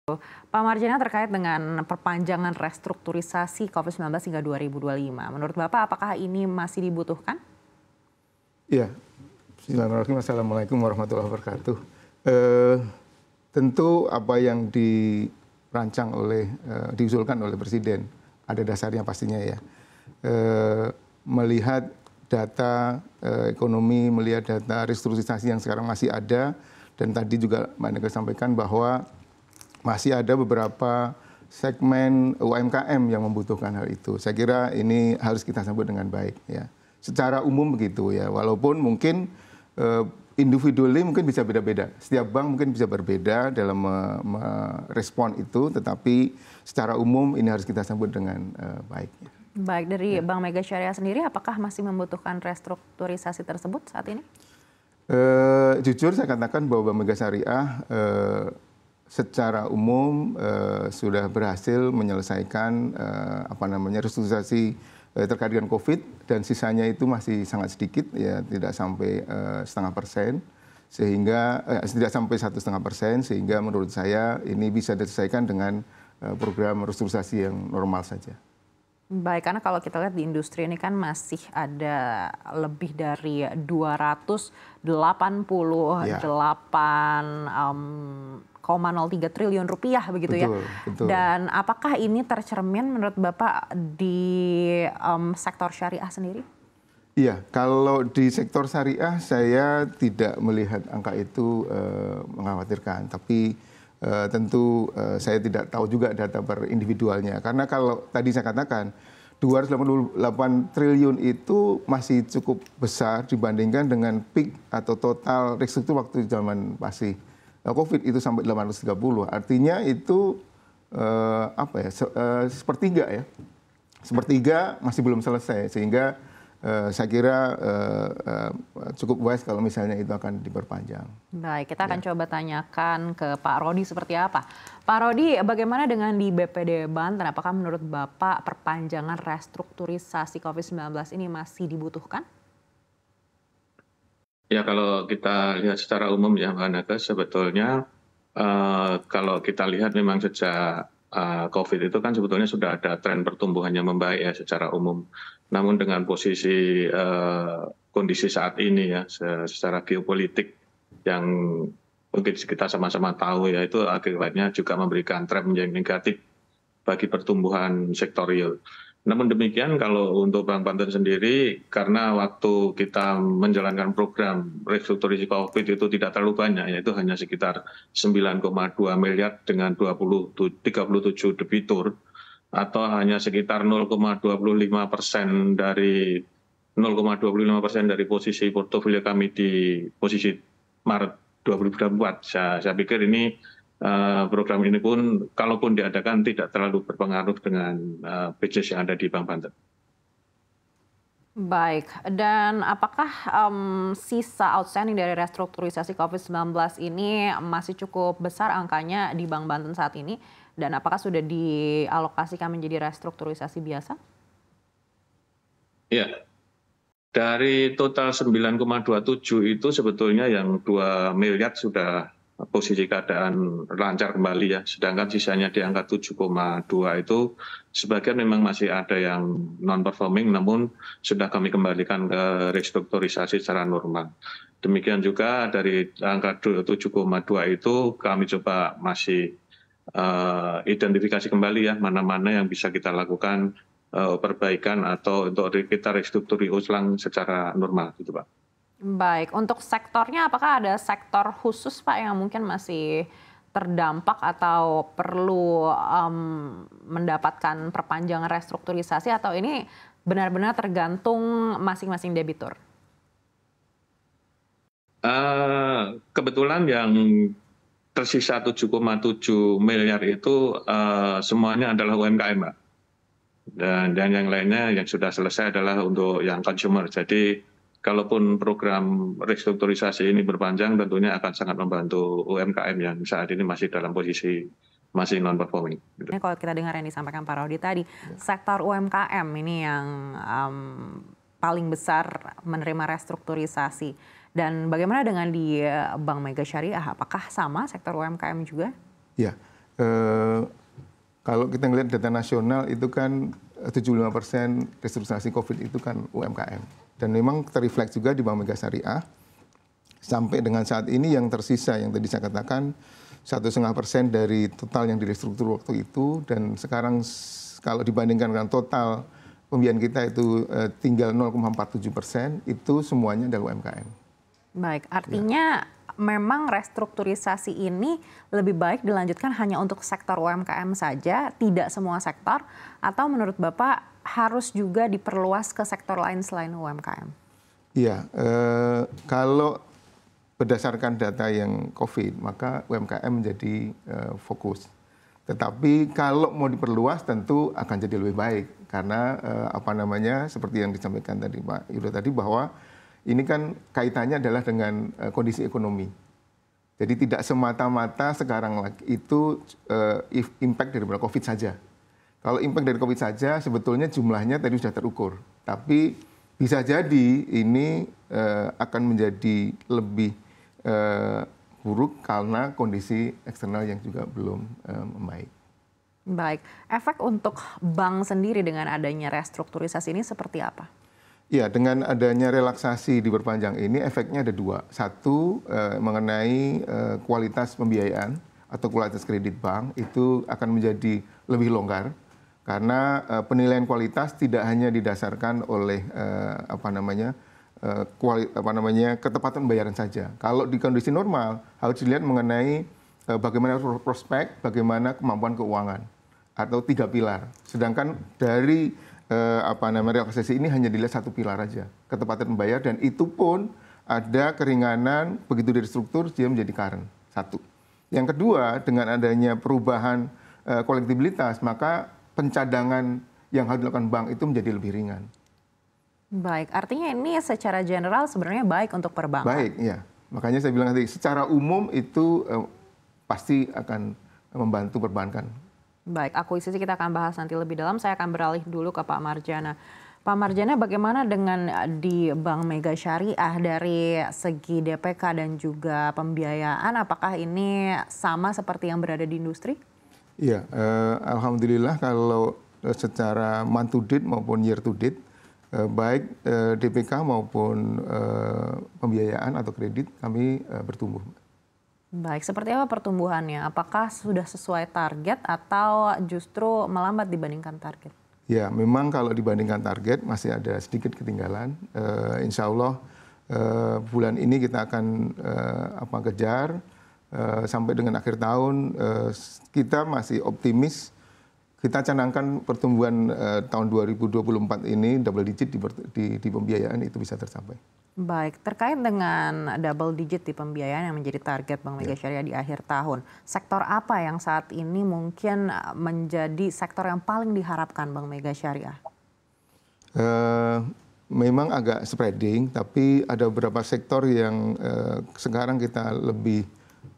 Pak Marjana, terkait dengan perpanjangan restrukturisasi COVID-19 hingga 2025. Menurut Bapak, apakah ini masih dibutuhkan? Ya, Bismillahirrahmanirrahim. Assalamualaikum warahmatullahi wabarakatuh. Tentu apa yang dirancang diusulkan oleh Presiden, ada dasarnya pastinya ya. Melihat data ekonomi, melihat data restrukturisasi yang sekarang masih ada, dan tadi juga Mbak Nega sampaikan bahwa masih ada beberapa segmen UMKM yang membutuhkan hal itu. Saya kira ini harus kita sambut dengan baik ya. Secara umum begitu ya, walaupun mungkin individually mungkin bisa beda-beda. Setiap bank mungkin bisa berbeda dalam merespon itu, tetapi secara umum ini harus kita sambut dengan baik. Baik, dari Bank Mega Syariah sendiri, apakah masih membutuhkan restrukturisasi tersebut saat ini? Jujur saya katakan bahwa Bank Mega Syariah secara umum sudah berhasil menyelesaikan restrukturisasi terkait dengan COVID, dan sisanya itu masih sangat sedikit ya, tidak sampai 0,5%, sehingga tidak sampai 1,5%, sehingga menurut saya ini bisa diselesaikan dengan program restrukturisasi yang normal saja. Baik, karena kalau kita lihat di industri ini kan masih ada lebih dari 288,03 triliun rupiah begitu ya. Betul. Dan apakah ini tercermin menurut Bapak di sektor syariah sendiri? Iya, kalau di sektor syariah saya tidak melihat angka itu mengkhawatirkan, tapi tentu saya tidak tahu juga data per individualnya. Karena kalau tadi saya katakan 288 triliun itu masih cukup besar dibandingkan dengan peak atau total restruktur waktu zaman masih COVID itu sampai 830. Artinya itu sepertiga ya. Sepertiga masih belum selesai, sehingga saya kira cukup wise kalau misalnya itu akan diperpanjang. Baik, kita akan coba tanyakan ke Pak Rodi seperti apa. Pak Rodi, bagaimana dengan di BPD Banten? Apakah menurut Bapak perpanjangan restrukturisasi COVID-19 ini masih dibutuhkan? Ya, kalau kita lihat secara umum ya Mbak Nega, sebetulnya kalau kita lihat memang sejak COVID itu kan sebetulnya sudah ada tren pertumbuhan yang membaik ya secara umum. Namun dengan posisi kondisi saat ini ya, secara geopolitik yang mungkin kita sama-sama tahu ya, itu akibatnya juga memberikan tren yang negatif bagi pertumbuhan sektor real. Namun demikian kalau untuk Bank Banten sendiri, karena waktu kita menjalankan program restrukturisasi COVID itu tidak terlalu banyak, yaitu hanya sekitar 9,2 miliar dengan 37 debitur, atau hanya sekitar 0,25% dari posisi portofolio kami di posisi Maret 2024. Saya pikir ini program ini pun kalaupun diadakan tidak terlalu berpengaruh dengan bisnis yang ada di Bank Banten. Baik, dan apakah sisa outstanding dari restrukturisasi COVID-19 ini masih cukup besar angkanya di Bank Banten saat ini? Dan apakah sudah dialokasikan menjadi restrukturisasi biasa? Ya, dari total 9,27 itu sebetulnya yang 2 miliar sudah posisi keadaan lancar kembali ya, sedangkan sisanya di angka 7,2 itu sebagian memang masih ada yang non-performing, namun sudah kami kembalikan ke restrukturisasi secara normal. Demikian juga dari angka 7,2 itu kami coba masih identifikasi kembali ya, mana-mana yang bisa kita lakukan perbaikan atau untuk kita restrukturi ulang secara normal gitu Pak. Baik, untuk sektornya apakah ada sektor khusus Pak yang mungkin masih terdampak atau perlu mendapatkan perpanjangan restrukturisasi, atau ini benar-benar tergantung masing-masing debitur? Kebetulan yang tersisa 7,7 miliar itu semuanya adalah UMKM Mbak. Dan yang lainnya yang sudah selesai adalah untuk yang consumer. Jadi kalaupun program restrukturisasi ini berpanjang, tentunya akan sangat membantu UMKM yang saat ini masih dalam posisi masih non-performing. Ini kalau kita dengar yang disampaikan Pak Rodi tadi, sektor UMKM ini yang paling besar menerima restrukturisasi. Dan bagaimana dengan di Bank Mega Syariah? Apakah sama sektor UMKM juga? Ya, Eh, Kalau kita ngelihat data nasional itu kan 75% restrukturisasi COVID itu kan UMKM. Dan memang terrefleks juga di Bank Mega Syariah. Sampai dengan saat ini yang tersisa yang tadi saya katakan 1,5% dari total yang direstruktur waktu itu, dan sekarang kalau dibandingkan dengan total pembiayaan kita itu tinggal 0,47%, itu semuanya adalah UMKM. Baik, artinya memang restrukturisasi ini lebih baik dilanjutkan hanya untuk sektor UMKM saja, tidak semua sektor, atau menurut Bapak harus juga diperluas ke sektor lain selain UMKM? Iya, kalau berdasarkan data yang COVID, maka UMKM menjadi fokus. Tetapi kalau mau diperluas tentu akan jadi lebih baik, karena seperti yang disampaikan tadi Pak Yudo tadi, bahwa ini kan kaitannya adalah dengan kondisi ekonomi. Jadi tidak semata-mata sekarang lagi itu impact dari COVID saja. Kalau impact dari COVID saja sebetulnya jumlahnya tadi sudah terukur. Tapi bisa jadi ini akan menjadi lebih buruk karena kondisi eksternal yang juga belum membaik. Baik, efek untuk bank sendiri dengan adanya restrukturisasi ini seperti apa? Ya, dengan adanya relaksasi diperpanjang ini efeknya ada dua. Satu, mengenai kualitas pembiayaan atau kualitas kredit bank itu akan menjadi lebih longgar karena penilaian kualitas tidak hanya didasarkan oleh ketepatan pembayaran saja. Kalau di kondisi normal harus dilihat mengenai bagaimana prospek, bagaimana kemampuan keuangan atau 3 pilar. Sedangkan dari relaksasi ini hanya dilihat 1 pilar aja, ketepatan membayar, dan itu pun ada keringanan begitu dari struktur dia menjadi current. Satu. Yang kedua, dengan adanya perubahan kolektibilitas, maka pencadangan yang harus dilakukan bank itu menjadi lebih ringan. Baik, artinya ini secara general sebenarnya baik untuk perbankan. Baik, ya. Makanya saya bilang tadi, secara umum itu pasti akan membantu perbankan. Baik, akuisisi kita akan bahas nanti lebih dalam. Saya akan beralih dulu ke Pak Marjana. Pak Marjana, bagaimana dengan di Bank Mega Syariah dari segi DPK dan juga pembiayaan? Apakah ini sama seperti yang berada di industri? Iya, alhamdulillah kalau secara month to date maupun year to date, baik DPK maupun pembiayaan atau kredit kami bertumbuh. Baik, seperti apa pertumbuhannya? Apakah sudah sesuai target atau justru melambat dibandingkan target? Ya, memang kalau dibandingkan target masih ada sedikit ketinggalan. Insya Allah bulan ini kita akan kejar sampai dengan akhir tahun. Kita masih optimis. Kita canangkan pertumbuhan tahun 2024 ini double digit di pembiayaan itu bisa tercapai. Baik, terkait dengan double digit di pembiayaan yang menjadi target Bank Mega Syariah di akhir tahun, sektor apa yang saat ini mungkin menjadi sektor yang paling diharapkan Bank Mega Syariah? Memang agak spreading, tapi ada beberapa sektor yang sekarang kita lebih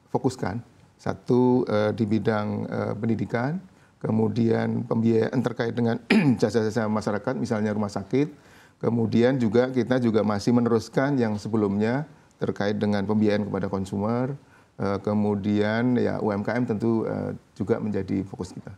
fokuskan. Satu di bidang pendidikan, kemudian pembiayaan terkait dengan jasa-jasa masyarakat, misalnya rumah sakit. Kemudian juga kita juga masih meneruskan yang sebelumnya terkait dengan pembiayaan kepada konsumer. Kemudian ya UMKM tentu juga menjadi fokus kita.